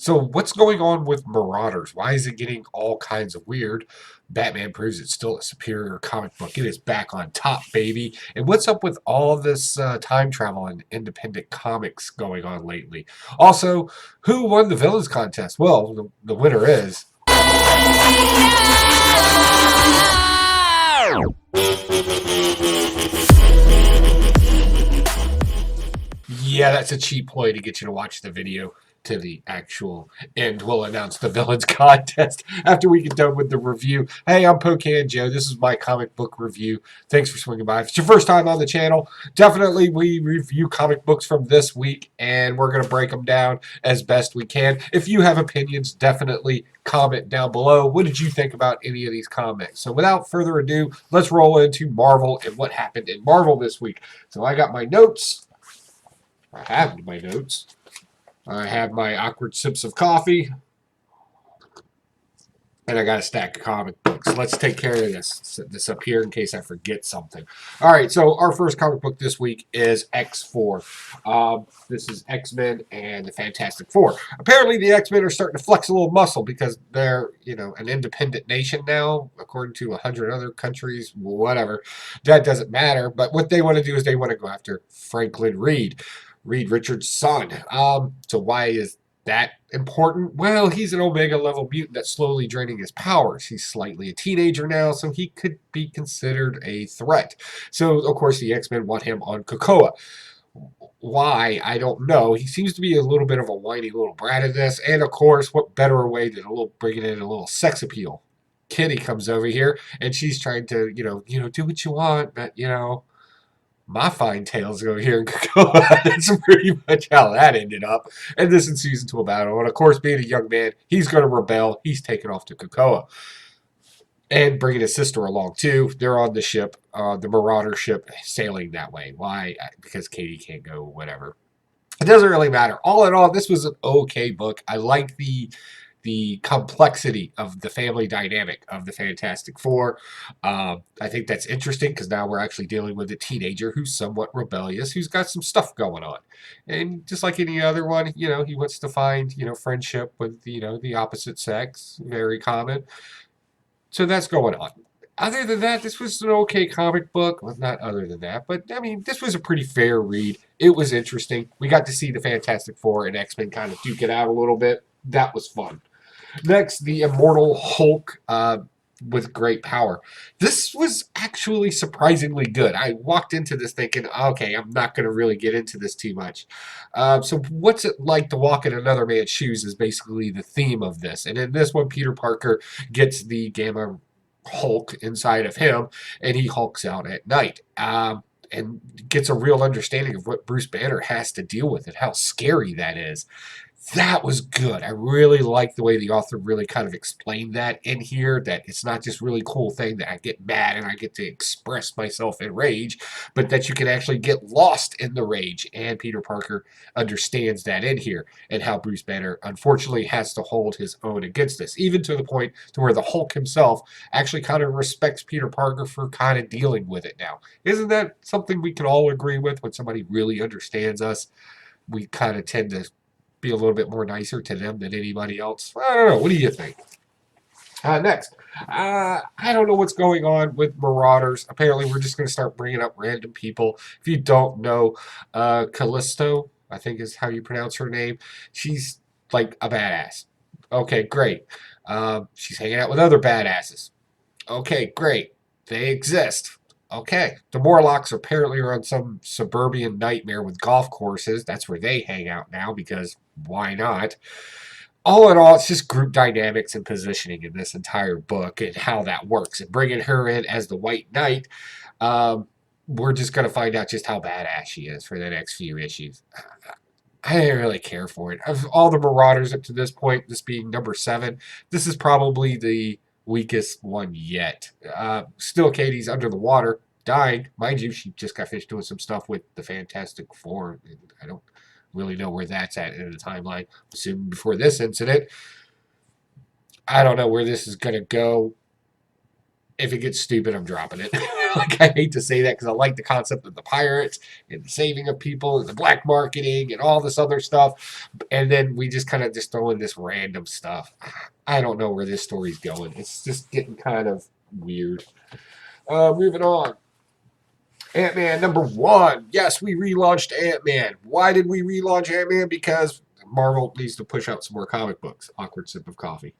So what's going on with Marauders? Why is it getting all kinds of weird? Batman proves it's still a superior comic book. It is back on top, baby. And what's up with all this time travel and independent comics going on lately? Also, who won the villains contest? Well, the winner is. Yeah, that's a cheap ploy to get you to watch the video to the actual end. We'll announce the villains contest after we get done with the review. Hey, I'm Pocan Joe. This is my comic book review. Thanks for swinging by. If it's your first time on the channel, definitely we review comic books from this week, and we're going to break them down as best we can. If you have opinions, definitely comment down below. What did you think about any of these comics? So without further ado, let's roll into Marvel and what happened in Marvel this week. So I got my notes. I have my notes. I have my awkward sips of coffee. And I got a stack of comic books. Let's take care of this. Set this up here in case I forget something. All right, so our first comic book this week is X4. This is X-Men and the Fantastic Four. Apparently, the X-Men are starting to flex a little muscle because they're, an independent nation now, according to 100 other countries, whatever. That doesn't matter. But what they want to do is they want to go after Franklin Reed Richards' son. So why is that important? Well, he's an Omega level mutant that's slowly draining his powers. He's slightly a teenager now, so he could be considered a threat. So, of course, the X-Men want him on Krakoa. Why? I don't know. He seems to be a little bit of a whiny little brat in this. And, of course, what better way than bringing in a little sex appeal? Kitty comes over here, and she's trying to, do what you want, but, my fine tails over here in Krakoa. That's pretty much how that ended up. And this ensues into a battle. And of course, being a young man, he's going to rebel. He's taken off to Krakoa. And bringing his sister along too. They're on the ship, the Marauder ship, sailing that way. Why? Because Katie can't go, whatever. It doesn't really matter. All in all, this was an okay book. I like the complexity of the family dynamic of the Fantastic Four. I think that's interesting because now we're actually dealing with a teenager who's somewhat rebellious, who's got some stuff going on. And just like any other one, he wants to find, friendship with, the opposite sex. Very common. So that's going on. Other than that, this was an okay comic book. Well, not other than that, but I mean, this was a pretty fair read. It was interesting. We got to see the Fantastic Four and X-Men kind of duke it out a little bit. That was fun. Next, the Immortal Hulk with great power. This was actually surprisingly good. I walked into this thinking, okay, I'm not going to really get into this too much. So what's it like to walk in another man's shoes is basically the theme of this. And in this one, Peter Parker gets the Gamma Hulk inside of him, and he hulks out at night. And gets a real understanding of what Bruce Banner has to deal with and how scary that is. That was good. I really like the way the author really kind of explained that in here, that it's not just really cool thing that I get mad and I get to express myself in rage, but that you can actually get lost in the rage. And Peter Parker understands that in here, and how Bruce Banner unfortunately has to hold his own against this, even to the point to where the Hulk himself actually kind of respects Peter Parker for kind of dealing with it now. Isn't that something we can all agree with? When somebody really understands us, we kind of tend to be a little bit more nicer to them than anybody else. I don't know. What do you think? Next, I don't know what's going on with Marauders. Apparently, we're just going to start bringing up random people. If you don't know, Callisto, I think is how you pronounce her name. She's like a badass. Okay, great. She's hanging out with other badasses. Okay, great. They exist. Okay, the Morlocks apparently are on some suburban nightmare with golf courses. That's where they hang out now because why not? All in all, it's just group dynamics and positioning in this entire book and how that works. And bringing her in as the White Knight, we're just going to find out just how badass she is for the next few issues. I didn't really care for it. Of all the Marauders up to this point, this being number 7, this is probably the weakest one yet. Still, Katie's under the water, dying. Mind you, she just got finished doing some stuff with the Fantastic Four. I don't really know where that's at in the timeline. Assuming before this incident. I don't know where this is going to go. If it gets stupid, I'm dropping it. Like, I hate to say that because I like the concept of the pirates and the saving of people and the black marketing and all this other stuff. And then we just kind of just throw in this random stuff. I don't know where this story's going. It's just getting kind of weird. Moving on. Ant-Man #1. Yes, we relaunched Ant-Man. Why did we relaunch Ant-Man? Because Marvel needs to push out some more comic books. Awkward sip of coffee.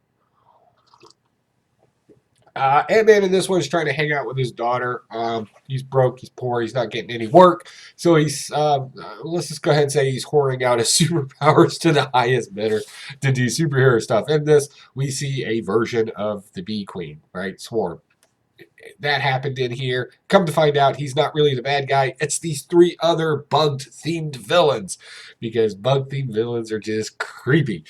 Ant-Man in this one is trying to hang out with his daughter. He's broke, he's poor, he's not getting any work. So he's, let's just go ahead and say he's whoring out his superpowers to the highest bidder to do superhero stuff. In this, we see a version of the Bee Queen, right? Swarm. That happened in here. Come to find out, he's not really the bad guy. It's these 3 other bug-themed villains, because bug-themed villains are just creepy.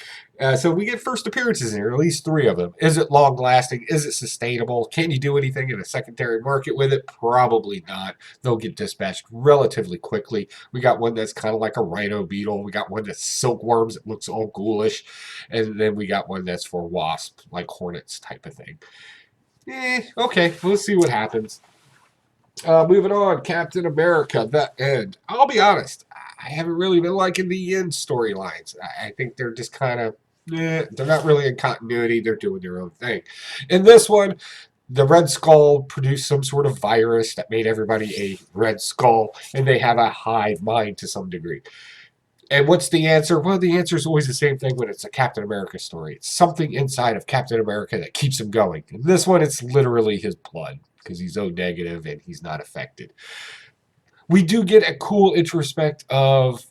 So we get first appearances in here, at least 3 of them. Is it long-lasting? Is it sustainable? Can you do anything in a secondary market with it? Probably not. They'll get dispatched relatively quickly. We got one that's kind of like a rhino beetle. We got one that's silkworms. It looks all ghoulish. And then we got one that's for wasps, like hornets type of thing. Okay, we'll see what happens. Moving on, Captain America, the end. I'll be honest, I haven't really been liking the end storylines. I think they're just kind of, they're not really in continuity. They're doing their own thing. In this one, the Red Skull produced some sort of virus that made everybody a Red Skull, and they have a hive mind to some degree. And what's the answer? Well, the answer is always the same thing when it's a Captain America story. It's something inside of Captain America that keeps him going. In this one, it's literally his blood, because he's O negative and he's not affected. We do get a cool introspect of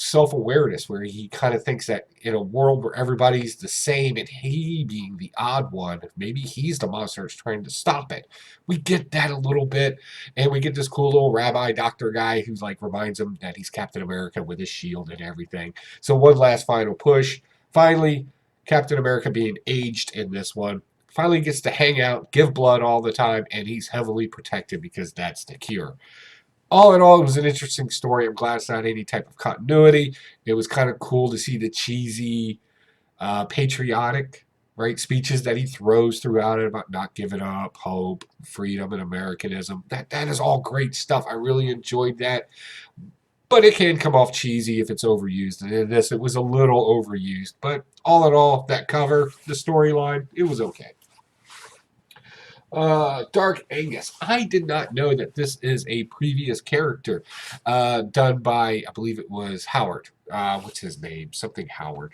self-awareness, where he kind of thinks that in a world where everybody's the same and he being the odd one, maybe he's the monster that's trying to stop it. We get that a little bit, and we get this cool little rabbi doctor guy who's like reminds him that he's Captain America with his shield and everything. So one last final push. Finally, Captain America being aged in this one finally gets to hang out, give blood all the time, and he's heavily protected because that's the cure. All in all, it was an interesting story. I'm glad it's not any type of continuity. It was kind of cool to see the cheesy, patriotic, right, speeches that he throws throughout it about not giving up, hope, freedom, and Americanism. That is all great stuff. I really enjoyed that. But it can come off cheesy if it's overused. And in this, it was a little overused. But all in all, that cover, the storyline, it was okay. Dark Angus. I did not know that this is a previous character done by, I believe it was Howard. What's his name? Something Howard.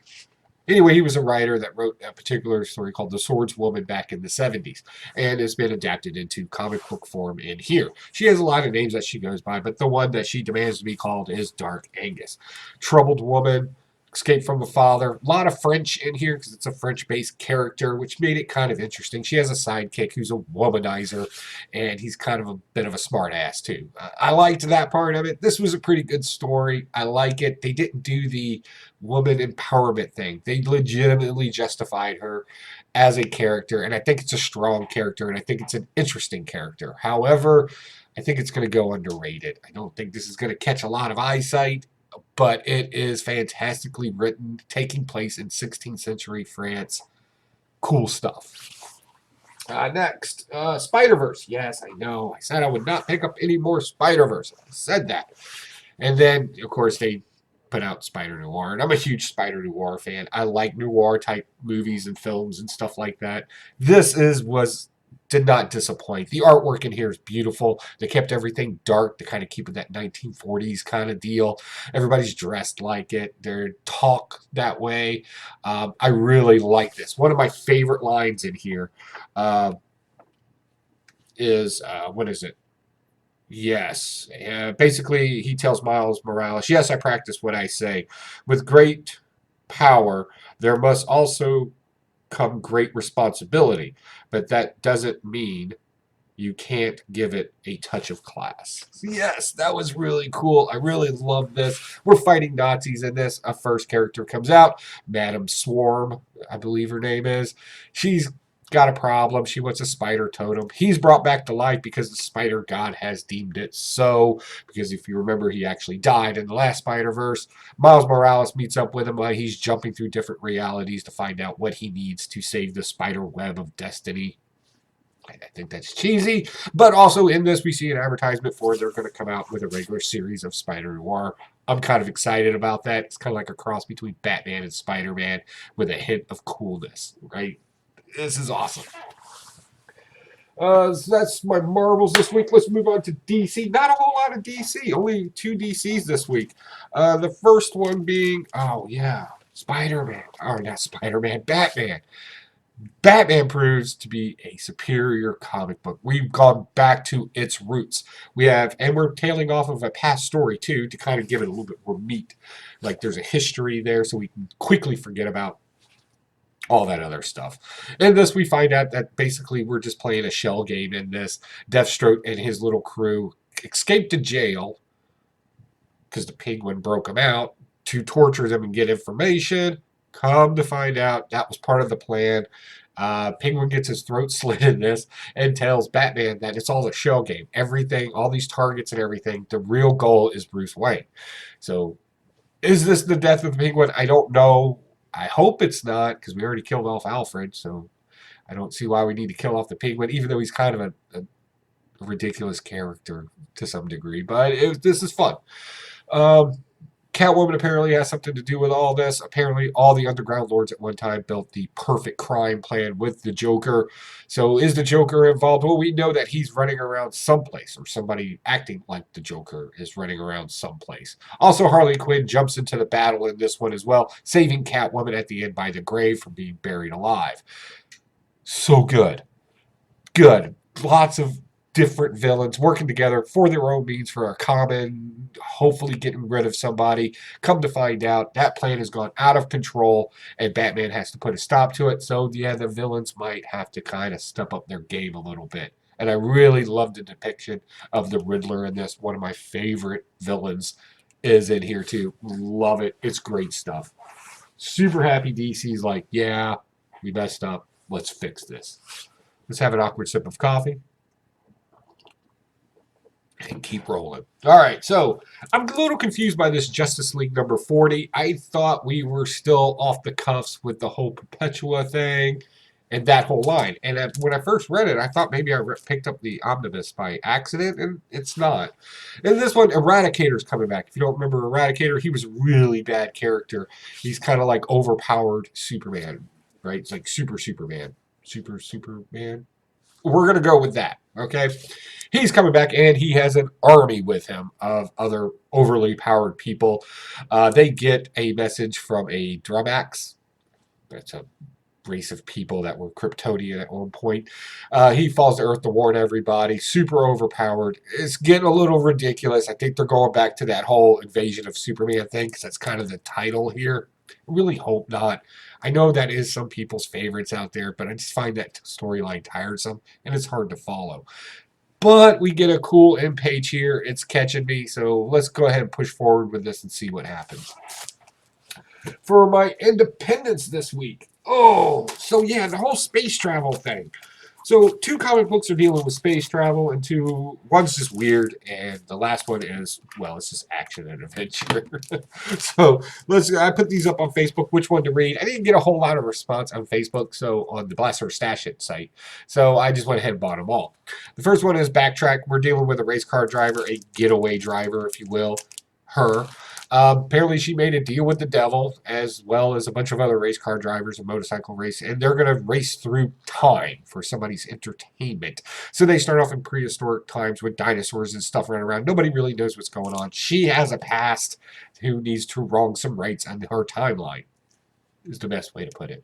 Anyway, he was a writer that wrote a particular story called The Swordswoman back in the 70s, and has been adapted into comic book form in here. She has a lot of names that she goes by, but the one that she demands to be called is Dark Angus. Troubled woman, escaped from a father. A lot of French in here because it's a French-based character, which made it kind of interesting. She has a sidekick who's a womanizer, and he's kind of a bit of a smart ass too. I liked that part of it. This was a pretty good story. I like it. They didn't do the woman empowerment thing. They legitimately justified her as a character, and I think it's a strong character, and I think it's an interesting character. However, I think it's going to go underrated. I don't think this is going to catch a lot of eyesight, but it is fantastically written, taking place in 16th century France. Cool stuff. Next, Spiderverse. Yes, I know. I said I would not pick up any more Spiderverse. I said that. And then, of course, they put out Spider Noir. And I'm a huge Spider Noir fan. I like noir type movies and films and stuff like that. This did not disappoint. The artwork in here is beautiful. They kept everything dark to kind of keep it that 1940s kind of deal. Everybody's dressed like it. They talk that way. I really like this. One of my favorite lines in here is, what is it? Yes. Basically, he tells Miles Morales, yes, I practice what I say. With great power, there must also come great responsibility, but that doesn't mean you can't give it a touch of class. Yes, that was really cool. I really love this. We're fighting Nazis in this. A first character comes out, Madame Swarm, I believe her name is. She's got a problem. She wants a spider totem. He's brought back to life because the spider god has deemed it so. Because if you remember, he actually died in the last Spider-Verse. Miles Morales meets up with him while he's jumping through different realities to find out what he needs to save the spider web of destiny. I think that's cheesy, but also in this we see an advertisement for they're going to come out with a regular series of Spider Noir. I'm kind of excited about that. It's kind of like a cross between Batman and Spider-Man with a hint of coolness, right? This is awesome. So that's my Marvels this week. Let's move on to DC. Not a whole lot of DC. Only 2 DCs this week. The first one being, oh yeah, Spider-Man. Or not Spider-Man, Batman. Batman proves to be a superior comic book. We've gone back to its roots. And we're tailing off of a past story too to kind of give it a little bit more meat. Like there's a history there, so we can quickly forget about all that other stuff. In this, we find out that basically we're just playing a shell game in this. Deathstroke and his little crew escaped to jail because the Penguin broke them out to torture them and get information. Come to find out, that was part of the plan. Penguin gets his throat slit in this and tells Batman that it's all a shell game. Everything, all these targets and everything, the real goal is Bruce Wayne. So, is this the death of the Penguin? I don't know. I hope it's not, because we already killed off Alfred, so I don't see why we need to kill off the Penguin, even though he's kind of a ridiculous character to some degree. But this is fun. Catwoman apparently has something to do with all this. Apparently, all the Underground Lords at one time built the perfect crime plan with the Joker. So, is the Joker involved? Well, we know that he's running around someplace, or somebody acting like the Joker is running around someplace. Also, Harley Quinn jumps into the battle in this one as well, saving Catwoman at the end by the grave from being buried alive. So good. Good. Lots of different villains working together for their own means for a common, hopefully getting rid of somebody. Come to find out, that plan has gone out of control, and Batman has to put a stop to it. So, yeah, the villains might have to kind of step up their game a little bit. And I really love the depiction of the Riddler in this. One of my favorite villains is in here, too. Love it. It's great stuff. Super happy DC's like, yeah, we messed up. Let's fix this. Let's have an awkward sip of coffee and keep rolling. All right, so I'm a little confused by this Justice League number 40. I thought we were still off the cuffs with the whole Perpetua thing and that whole line. And when I first read it, I thought maybe I picked up the omnibus by accident, and it's not. In this one, Eradicator's coming back. If you don't remember Eradicator, he was a really bad character. He's kind of like overpowered Superman, right? It's like Superman. Superman. We're going to go with that, okay? He's coming back, and he has an army with him of other overly powered people. They get a message from a Drumax. That's a race of people that were Kryptonian at one point. He falls to Earth to warn everybody. Super overpowered. It's getting a little ridiculous. I think they're going back to that whole Invasion of Superman thing, because that's kind of the title here. I really hope not. I know that is some people's favorites out there, but I just find that storyline tiresome, and it's hard to follow. But we get a cool end page here. It's catching me, so let's go ahead and push forward with this and see what happens. For my independence this week. Oh, so yeah, the whole space travel thing. So 2 comic books are dealing with space travel, and one's just weird, and the last one is, well, it's just action and adventure. So I put these up on Facebook, which one to read. I didn't get a whole lot of response on Facebook, so on the Blast or Stash It site. So I just went ahead and bought them all. The first one is Backtrack. We're dealing with a race car driver, a getaway driver, if you will, her. Apparently she made a deal with the devil, as well as a bunch of other race car drivers and motorcycle race, and they're going to race through time for somebody's entertainment. So they start off in prehistoric times with dinosaurs and stuff running around. Nobody really knows what's going on. She has a past who needs to wrong some rights on her timeline, is the best way to put it.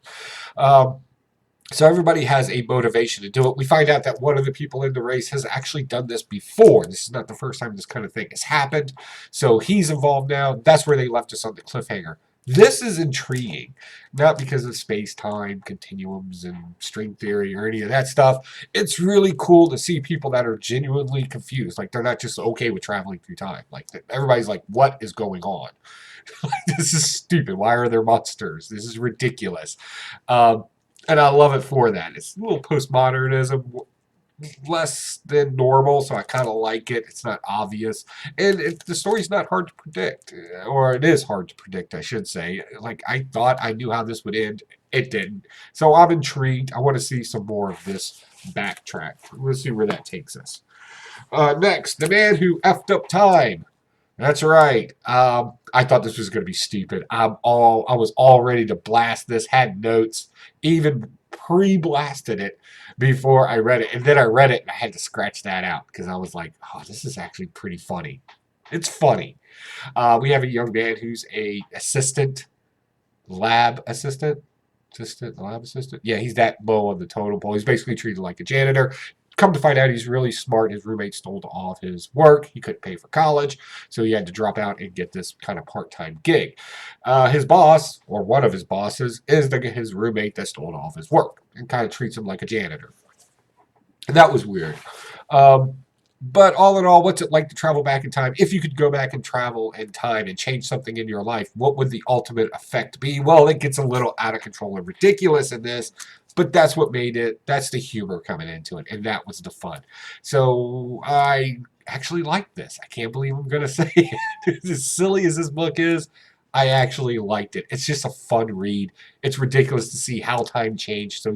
So everybody has a motivation to do it. We find out that one of the people in the race has actually done this before. This is not the first time this kind of thing has happened. So he's involved now. That's where they left us on the cliffhanger. This is intriguing, not because of space-time continuums and string theory or any of that stuff. It's really cool to see people that are genuinely confused. Like, they're not just okay with traveling through time. Like, everybody's like, what is going on? This is stupid. Why are there monsters? This is ridiculous. And I love it for that. It's a little postmodernism, less than normal, so I kind of like it. It's not obvious. And the story's not hard to predict. Or it is hard to predict, I should say. Like, I thought I knew how this would end It didn't. So I'm intrigued. I want to see some more of this Backtrack. Let's see where that takes us. Next, the man who effed up time. That's right. I thought this was going to be stupid. I was all ready to blast this. Had notes, even pre-blasted it before I read it, and then I read it and I had to scratch that out because I was like, "Oh, this is actually pretty funny." It's funny. We have a young man who's a lab assistant. Yeah, he's that low on the totem pole. He's basically treated like a janitor. Come to find out, he's really smart. His roommate stole all of his work. He couldn't pay for college, so he had to drop out and get this kind of part-time gig. His boss, or one of his bosses, is his roommate that stole all of his work and kind of treats him like a janitor. And that was weird. But all in all, what's it like to travel back in time? If you could go back and travel in time and change something in your life, what would the ultimate effect be? Well, it gets a little out of control and ridiculous in this, but that's what made it. That's the humor coming into it, and that was the fun. So I actually liked this. I can't believe I'm going to say it. As silly as this book is, I actually liked it. It's just a fun read. It's ridiculous to see how time changed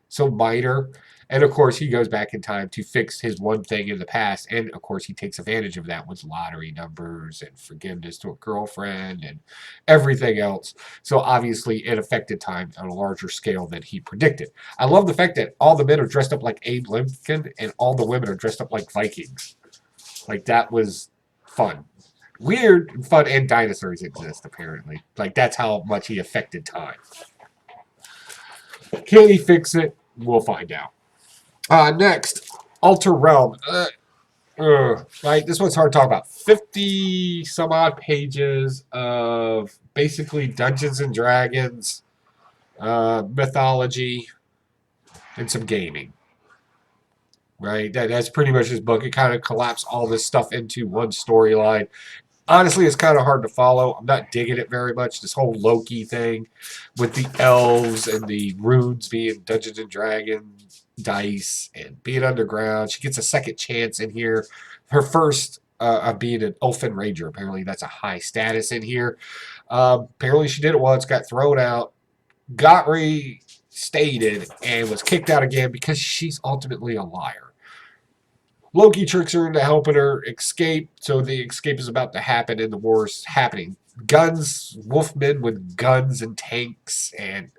so minor. And of course, he goes back in time to fix his one thing in the past. And of course, he takes advantage of that with lottery numbers and forgiveness to a girlfriend and everything else. So obviously, it affected time on a larger scale than he predicted. I love the fact that all the men are dressed up like Abe Lincoln and all the women are dressed up like Vikings. Like, that was fun. Weird and fun, and dinosaurs exist, apparently. Like, that's how much he affected time. Can he fix it? We'll find out. Next, Alter Realm. Right, this one's hard to talk about. 50 some odd pages of basically Dungeons and Dragons, mythology, and some gaming. Right, that's pretty much this book. It kind of collapsed all this stuff into one storyline. Honestly, it's kind of hard to follow. I'm not digging it very much. This whole Loki thing with the elves and the runes being Dungeons and Dragons dice and being underground. She gets a second chance in here. Her first of being an elfin ranger. Apparently, that's a high status in here. Apparently, she did it once, got thrown out, got restated, and was kicked out again because she's ultimately a liar. Loki tricks her into helping her escape, so the escape is about to happen and the war is happening. Guns, wolfmen with guns and tanks, and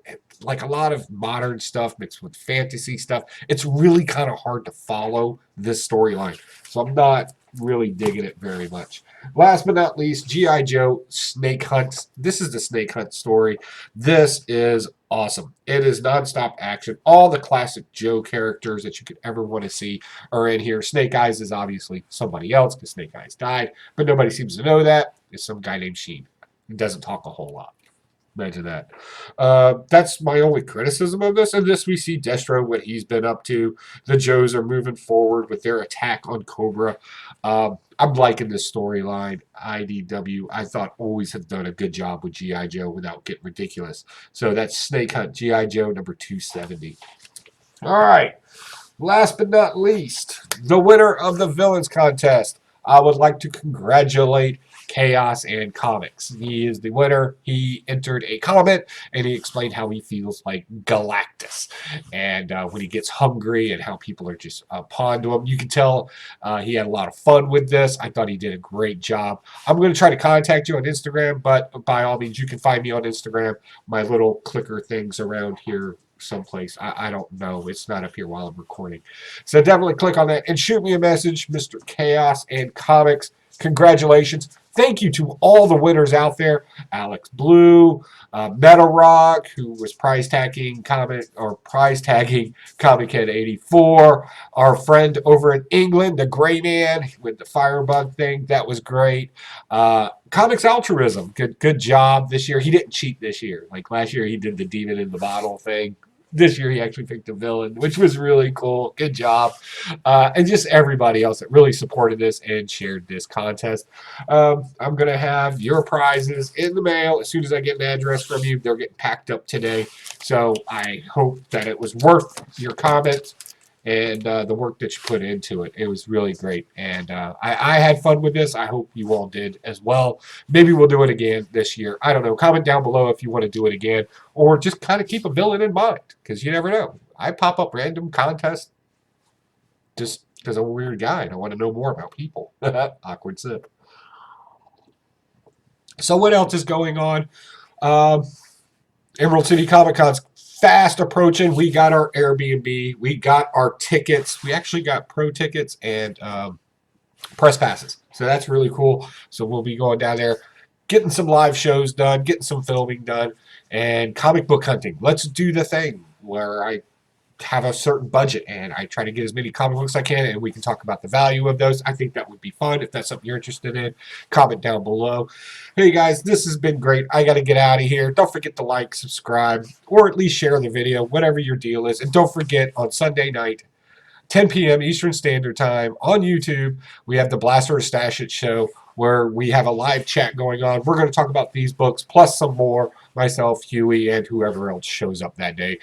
like a lot of modern stuff mixed with fantasy stuff. It's really kind of hard to follow this storyline, so I'm not really digging it very much. Last but not least, G.I. Joe Snake Hunt. This is the Snake Hunt story. This is awesome. It is nonstop action. All the classic Joe characters that you could ever want to see are in here. Snake Eyes is obviously somebody else because Snake Eyes died, but nobody seems to know that. It's some guy named Sheen. He doesn't talk a whole lot. Imagine that. That's my only criticism of this. In this, we see Destro, what he's been up to. The Joes are moving forward with their attack on Cobra. I'm liking this storyline. IDW, I thought, always have done a good job with G.I. Joe without getting ridiculous. So that's Snake Hunt, G.I. Joe number 270. All right. Last but not least, the winner of the Villains Contest. I would like to congratulate Chaos and Comics. He is the winner. He entered a comment and he explained how he feels like Galactus and when he gets hungry and how people are just pawned to him. You can tell he had a lot of fun with this. I thought he did a great job. I'm going to try to contact you on Instagram, but by all means, you can find me on Instagram. My little clicker things around here someplace. I don't know. It's not up here while I'm recording. So definitely click on that and shoot me a message, Mr. Chaos and Comics. Congratulations. Thank you to all the winners out there. Alex Blue, Metal Rock, who was prize tagging Comic Head 84. Our friend over in England, the Gray Man with the Firebug thing. That was great. Comics Altruism. Good job this year. He didn't cheat this year. Like last year, he did the demon in the bottle thing. This year, he actually picked a villain, which was really cool. Good job. And just everybody else that really supported this and shared this contest. I'm going to have your prizes in the mail as soon as I get an address from you. They're getting packed up today. So I hope that it was worth your comments. and the work that you put into it. It was really great. And I had fun with this. I hope you all did as well. Maybe we'll do it again this year. I don't know. Comment down below if you want to do it again, or just kind of keep a villain in mind, because you never know. I pop up random contests just because I'm a weird guy and I want to know more about people. Awkward sip. So what else is going on? Emerald City Comic Con's fast approaching. We got our Airbnb. We got our tickets. We actually got pro tickets and press passes. So that's really cool. So we'll be going down there, getting some live shows done, getting some filming done, and comic book hunting. Let's do the thing where I have a certain budget and I try to get as many comic books as I can, and we can talk about the value of those. I think that would be fun. If that's something you're interested in, comment down below. Hey guys, this has been great. I got to get out of here. Don't forget to like, subscribe, or at least share the video, whatever your deal is. And don't forget, on Sunday night, 10 p.m. Eastern Standard Time on YouTube, we have the Blaster Stash It show, where we have a live chat going on. We're going to talk about these books plus some more, myself, Huey, and whoever else shows up that day.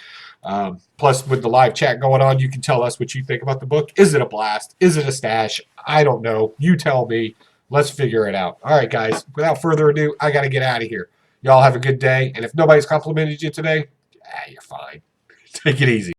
Plus, with the live chat going on, you can tell us what you think about the book. Is it a blast? Is it a stash? I don't know. You tell me. Let's figure it out. All right, guys. Without further ado, I got to get out of here. Y'all have a good day. And if nobody's complimented you today, you're fine. Take it easy.